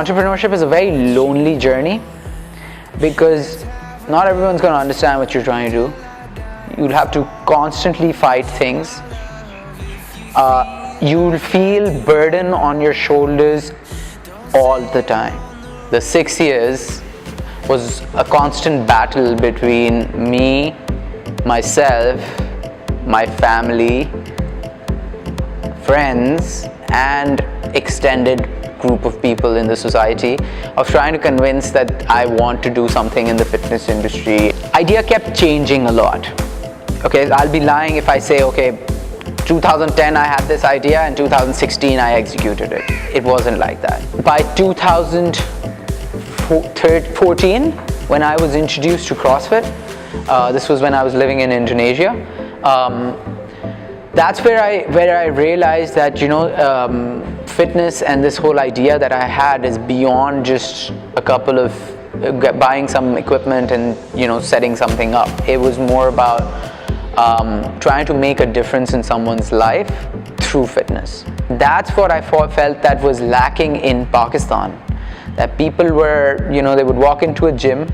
entrepreneurship is a very lonely journey because not everyone's going to understand what you're trying to do. You'll have to constantly fight things. You'll feel burden on your shoulders all the time. The 6 years was a constant battle between me, myself, my family, friends, and extended group of people in the society of trying to convince that I want to do something in the fitness industry. Idea kept changing a lot. Okay, I'll be lying if I say, okay, 2010 I had this idea and 2016 I executed it. It wasn't like that. By 2014, when I was introduced to CrossFit, this was when I was living in Indonesia, that's where I realized that, fitness and this whole idea that I had is beyond just a couple of buying some equipment and setting something up. It was more about trying to make a difference in someone's life through fitness. That's what I felt that was lacking in Pakistan. That people were, they would walk into a gym,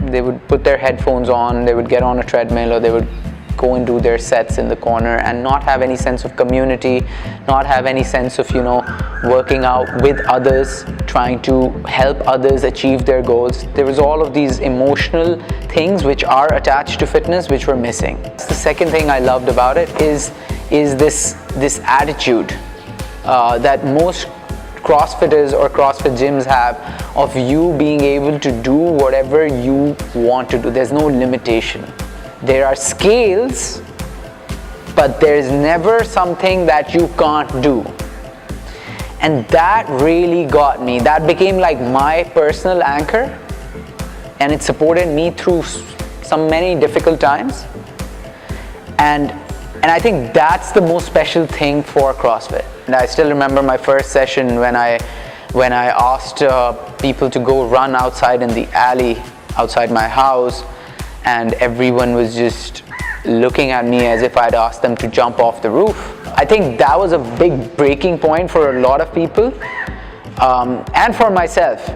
they would put their headphones on, they would get on a treadmill, or they would go and do their sets in the corner and not have any sense of community, not have any sense of, working out with others, trying to help others achieve their goals. There was all of these emotional things which are attached to fitness which were missing. The second thing I loved about it is this attitude that most CrossFitters or CrossFit gyms have of you being able to do whatever you want to do. There's no limitation. There are scales, but there's never something that you can't do. And that really got me. That became like my personal anchor, and it supported me through many difficult times. And I think that's the most special thing for CrossFit. And I still remember my first session when I asked people to go run outside in the alley outside my house, and everyone was just looking at me as if I'd asked them to jump off the roof. I think that was a big breaking point for a lot of people, and for myself,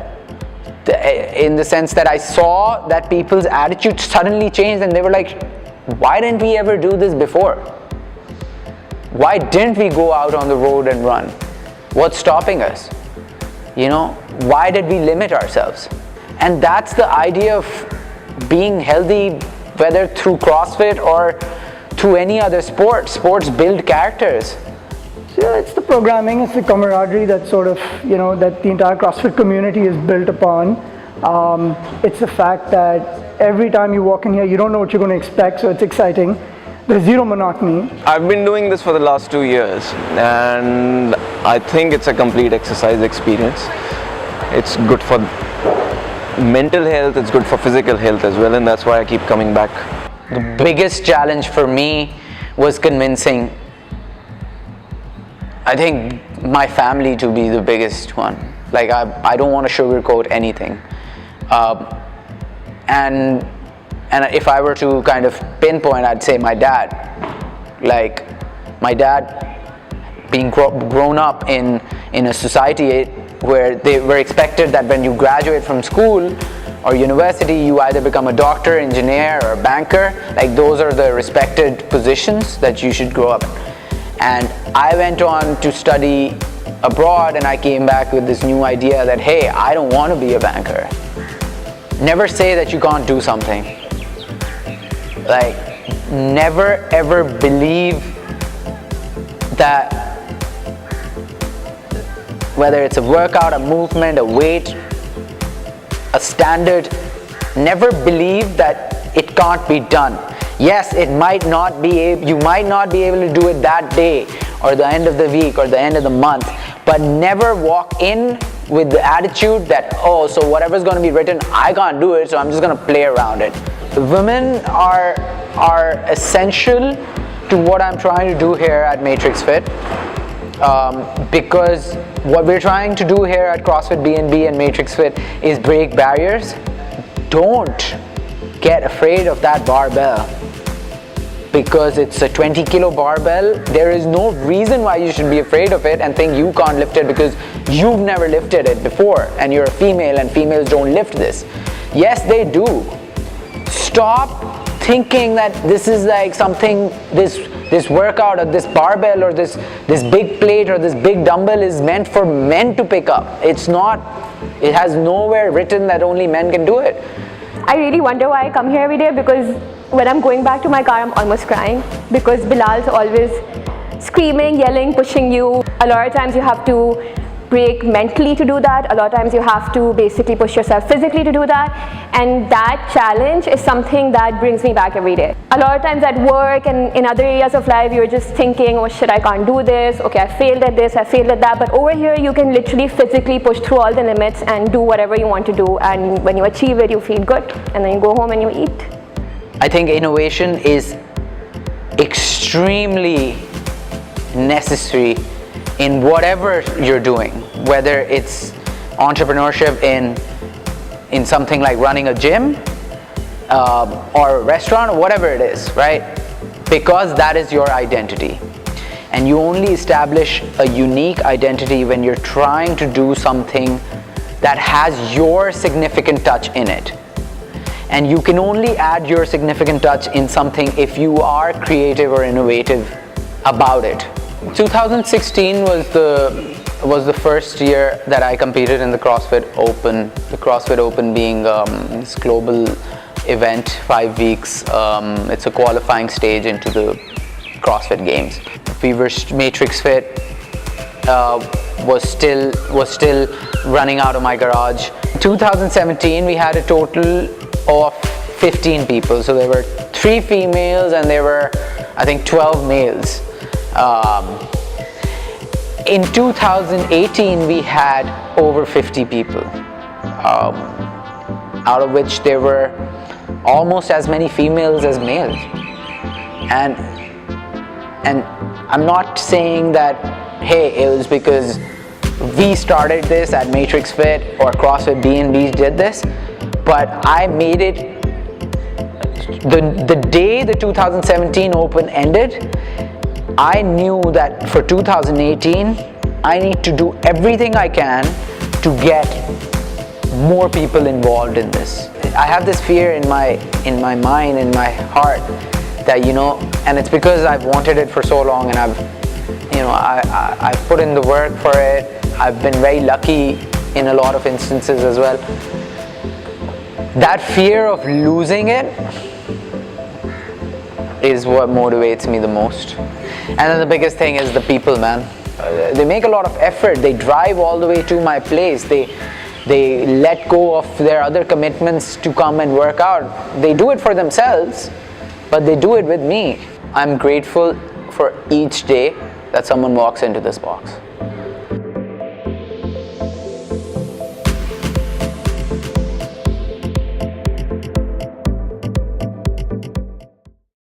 in the sense that I saw that people's attitude suddenly changed and they were like, why didn't we ever do this before? Why didn't we go out on the road and run? What's stopping us? Why did we limit ourselves? And that's the idea of being healthy, whether through CrossFit or through any other sport. Sports build characters. So it's the programming, it's the camaraderie that sort of, that the entire CrossFit community is built upon. It's the fact that every time you walk in here, you don't know what you're going to expect, so it's exciting. There's zero monotony. I've been doing this for the last 2 years, and I think it's a complete exercise experience. It's good for mental health, it's good for physical health as well, and that's why I keep coming back. The biggest challenge for me was convincing, I think, my family to be the biggest one. Like, I don't want to sugarcoat anything. And if I were to kind of pinpoint, I'd say my dad. Like, my dad being grown up in a society where they were expected that when you graduate from school or university, you either become a doctor, engineer, or banker. Like, those are the respected positions that you should grow up in. And I went on to study abroad, and I came back with this new idea that, hey, I don't want to be a banker. Never say that you can't do something. Like, never ever believe that whether it's a workout, a movement, a weight, a standard, never believe that it can't be done. Yes, you might not be able to do it that day or the end of the week or the end of the month, but never walk in with the attitude that, oh, so whatever's going to be written, I can't do it, so I'm just going to play around it. Women are essential to what I'm trying to do here at Matrix Fit, because what we're trying to do here at CrossFit BNB and Matrix Fit is break barriers. Don't get afraid of that barbell. because it's a 20 kilo barbell. There is no reason why you should be afraid of it and think you can't lift it because you've never lifted it before and you're a female and females don't lift this. Yes, they do. Stop thinking that this is like something, this workout or this barbell or this big plate or this big dumbbell is meant for men to pick up. It's not. It has nowhere written that only men can do it. I really wonder why I come here every day, because when I'm going back to my car, I'm almost crying because Bilal's always screaming, yelling, pushing you. A lot of times you have to break mentally to do that. A lot of times you have to basically push yourself physically to do that. And that challenge is something that brings me back every day. A lot of times at work and in other areas of life, you're just thinking, oh shit, I can't do this. Okay, I failed at this, I failed at that. But over here, you can literally physically push through all the limits and do whatever you want to do. And when you achieve it, you feel good. And then you go home and you eat. I think innovation is extremely necessary in whatever you're doing, whether it's entrepreneurship in something like running a gym or a restaurant or whatever it is, right? Because that is your identity. And you only establish a unique identity when you're trying to do something that has your significant touch in it. And you can only add your significant touch in something if you are creative or innovative about it. 2016 was the first year that I competed in the CrossFit Open. The CrossFit Open being this global event, 5 weeks. It's a qualifying stage into the CrossFit Games. Fever Matrix Fit was still running out of my garage. 2017 we had a total of 15 people. So there were 3 females and there were, I think, 12 males. In 2018 we had over 50 people, out of which there were almost as many females as males. And I'm not saying that, hey, it was because we started this at Matrix Fit or CrossFit B&B did this, but I made it. The day the 2017 Open ended, I knew that for 2018, I need to do everything I can to get more people involved in this. I have this fear in my mind, in my heart, that, you know, and it's because I've wanted it for so long and I've put in the work for it. I've been very lucky in a lot of instances as well. That fear of losing it is what motivates me the most. And then the biggest thing is the people, man. They make a lot of effort. They drive all the way to my place. They let go of their other commitments to come and work out. They do it for themselves, but they do it with me. I'm grateful for each day that someone walks into this box.